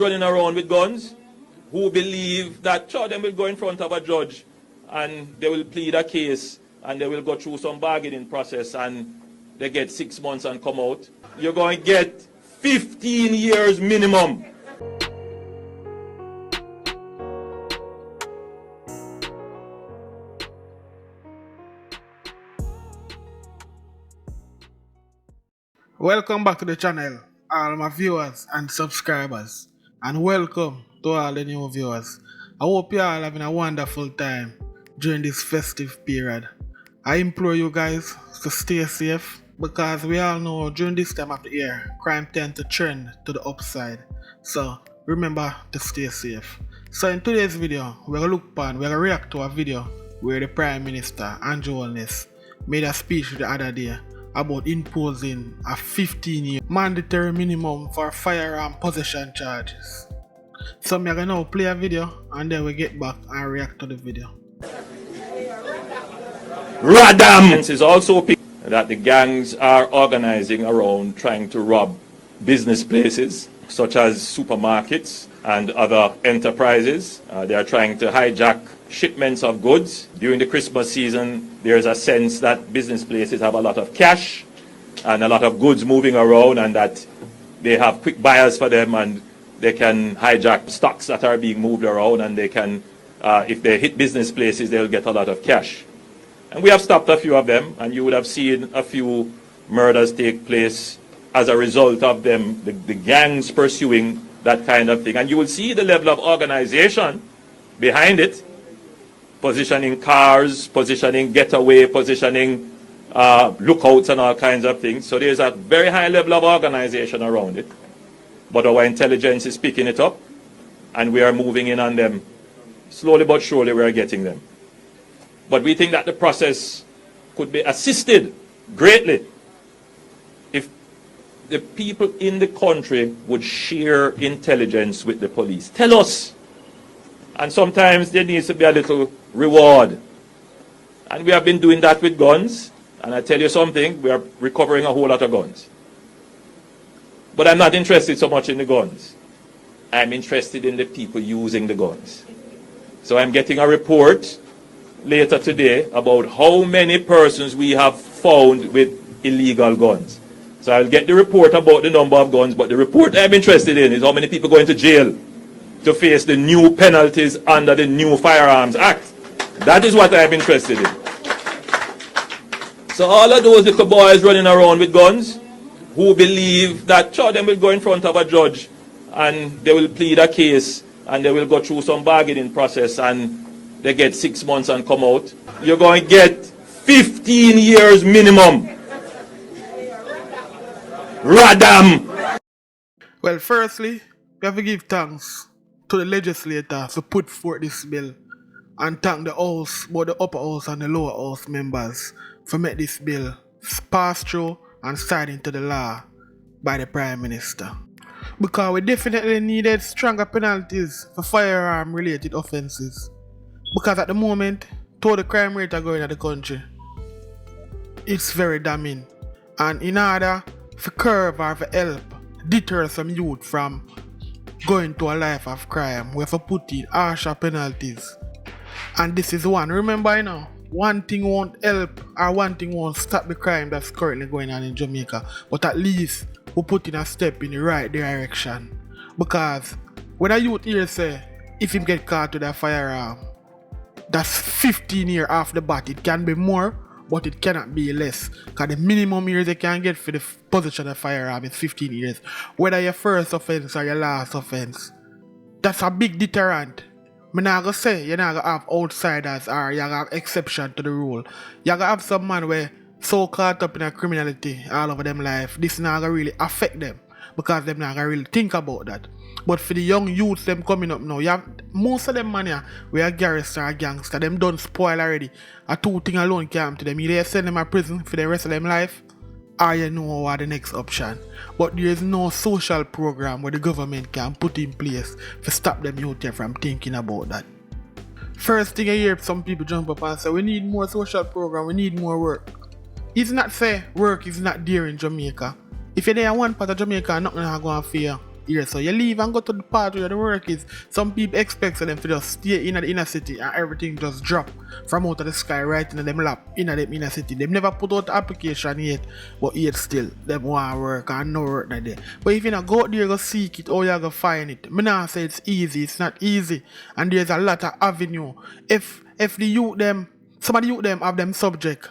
running around with guns who believe that sure, them will go in front of a judge and they will plead a case and they will go through some bargaining process and they get 6 months and come out. You're going to get 15 years minimum. Welcome back to the channel, all my viewers and subscribers, and welcome to all the new viewers. I hope you all having a wonderful time during this festive period. I implore you guys to stay safe because we all know during this time of the year, crime tends to trend to the upside. So remember to stay safe. So in today's video, we're going to react to a video where the Prime Minister, Andrew Holness, made a speech the other day about imposing a 15-year mandatory minimum for firearm possession charges. So I'm gonna now play a video and then we get back and react to the video. Radam is also that the gangs are organizing around trying to rob business places such as supermarkets and other enterprises. They are trying to hijack shipments of goods. During the Christmas season, there's a sense that business places have a lot of cash and a lot of goods moving around and that they have quick buyers for them and they can hijack stocks that are being moved around and they can, if they hit business places, they'll get a lot of cash. And we have stopped a few of them and you would have seen a few murders take place as a result of them, the gangs pursuing that kind of thing. And you will see the level of organization behind it. Positioning cars, positioning getaway, positioning lookouts and all kinds of things. So there's a very high level of organization around it. But our intelligence is picking it up and we are moving in on them. Slowly but surely we are getting them. But we think that the process could be assisted greatly if the people in the country would share intelligence with the police. Tell us. And sometimes there needs to be a little reward. And we have been doing that with guns. And I tell you something, we are recovering a whole lot of guns. But I'm not interested so much in the guns. I'm interested in the people using the guns. So I'm getting a report later today about how many persons we have found with illegal guns. So I'll get the report about the number of guns, but the report I'm interested in is how many people going to jail to face the new penalties under the new Firearms Act. That is what I'm interested in. So all of those little boys running around with guns who believe that sure, them will go in front of a judge and they will plead a case and they will go through some bargaining process and they get 6 months and come out. You're going to get 15 years minimum. Radam! Well, firstly, we have to give thanks to the legislators who put forth this bill and thank the House, both the upper house and the lower house members for make this bill pass through and signed into the law by the Prime Minister. Because we definitely needed stronger penalties for firearm related offences. Because at the moment, total crime rate are going in the country. It's very damning. And in order to curb or to help deter some youth from going to a life of crime, we have to put in harsher penalties. And this is one. Remember, you know, one thing won't help or one thing won't stop the crime that's currently going on in Jamaica. But at least we put in a step in the right direction. Because when a youth here say, if him get caught with a firearm, that's 15 years off the bat. It can be more, but it cannot be less. Because the minimum years they can get for the possession of firearm is 15 years. Whether your first offense or your last offense. That's a big deterrent. I'm not going to say you're not going to have outsiders or you're going to have exception to the rule. You're going to have some man where so caught up in a criminality all over them life. This is not going to really affect them. Because they're not going to really think about that. But for the young youths them coming up now, you have most of them man here, we are garrison or gangster, them done spoil already. A two thing alone can to them. Either send them to prison for the rest of them life, or you know what the next option. But there is no social program where the government can put in place to stop them youth here from thinking about that. First thing I hear some people jump up and say, we need more social program, we need more work. It's not say work is not there in Jamaica. If you're there in one part of Jamaica, nothing is going to fail. here. So you leave and go to the part where the work is. Some people expect them to just stay in the inner city and everything just drop from out of the sky right in them lap in the inner city. They've never put out the application yet, but yet still them want to work and no work not there. But if you not go out there go seek it or you go find it, me not say it's easy. It's not easy, and there's a lot of avenue. If the youth them, some of the youth them have them subject.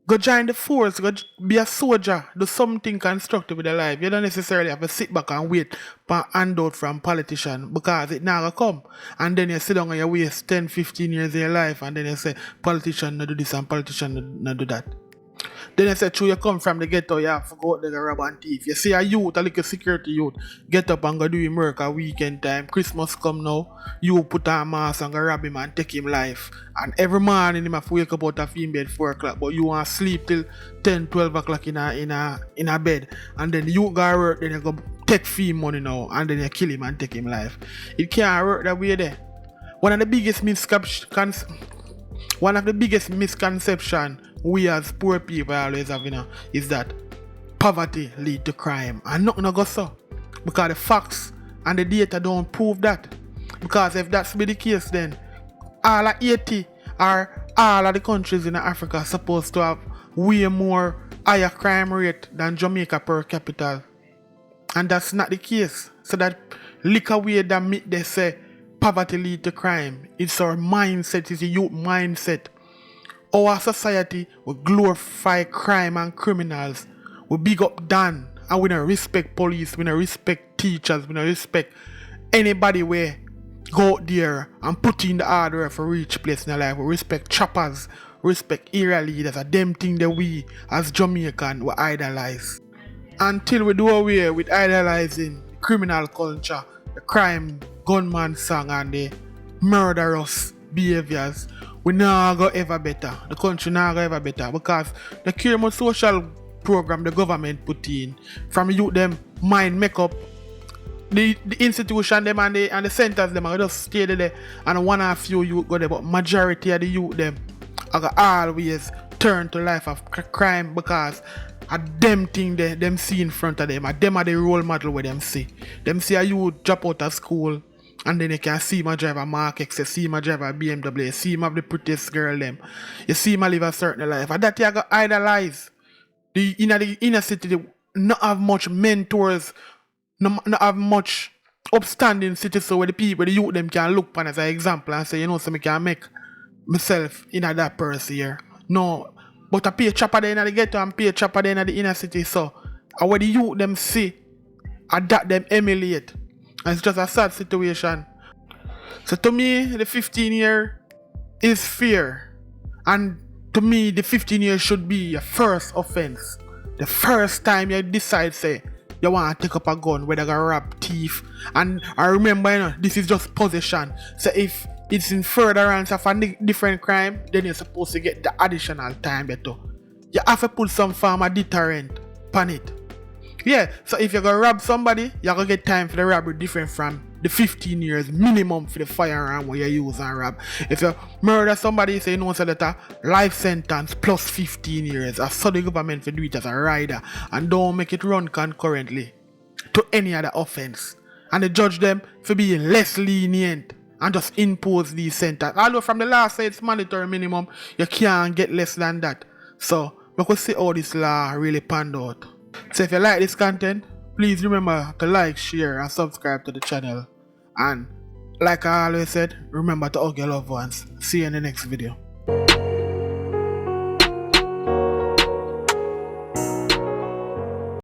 Go join the force, go be a soldier, do something constructive with your life. You don't necessarily have to sit back and wait for a handout from politician because it never come. And then you sit down and you waste 10, 15 years of your life and then you say, politician no do this and politician no do that. Then you say, true, you come from the ghetto, you have to go out there and rob and thief. You see a youth, a little security youth, get up and go do him work at weekend time. Christmas come now, you put on a mask and go rob him and take him life. And every morning him have to wake up out of him bed 4 o'clock, but you want to sleep till 10, 12 o'clock in a bed. And then you go work, then you go take fee money now, and then you kill him and take him life. It can't work that way there. One of the biggest misconception we as poor people always have, is that poverty lead to crime. And nothing go so. Because the facts and the data don't prove that. Because if that's be the case, then all of Haiti or all of the countries in Africa are supposed to have way more higher crime rate than Jamaica per capita. And that's not the case. So that liquor way that they say poverty lead to crime. It's our mindset, it's a youth mindset. Our society will glorify crime and criminals. We big up Dan and we don't respect police, we don't respect teachers, we don't respect anybody where go out there and put in the hard work for reach place in their life. We respect choppers, respect area leaders, and them thing that we as Jamaican we idolize. Until we do away with idolizing criminal culture, the crime, gunman song and the murderous behaviors, we not go ever better. The country not go ever better because the current social program the government put in from youth them mind make up the institution them and the centers them are just stay there and one or few youth go there, but majority of the youth them are always turn to life of crime because them thing them see in front of them and them are the role model where them see. Them see a youth drop out of school and then you can see him drive a Mark X, you see him drive a BMW, you see him have the prettiest girl them, you see him live a certain life, and that you got idolize. The inner city they not have much mentors, not have much upstanding citizens where the people, the youth them can look upon as an example and say, so I can make myself in that person here. No, but I pay a chopper there in the ghetto and pay a chopper there in the inner city, so what the youth them see, and that them emulate. And it's just a sad situation. So to me, the 15 year is fair. And to me, the 15 years should be your first offense. The first time you decide, say, you want to take up a gun, whether you rob, thief. And I remember, this is just possession. So if it's in furtherance of a different crime, then you're supposed to get the additional time better. You have to put some form of deterrent on it. Yeah, so if you're going to rob somebody, you're going to get time for the robbery different from the 15 years minimum for the firearm where you use and rob. If you murder somebody, say so that a life sentence plus 15 years. I saw the government for do it as a rider and don't make it run concurrently to any other offense. And they judge them for being less lenient and just impose these sentences. Although from the law say it's mandatory minimum, you can't get less than that. So we could see how this law really panned out. So if you like this content, please remember to like, share and subscribe to the channel. And like I always said, remember to hug your loved ones. See you in the next video.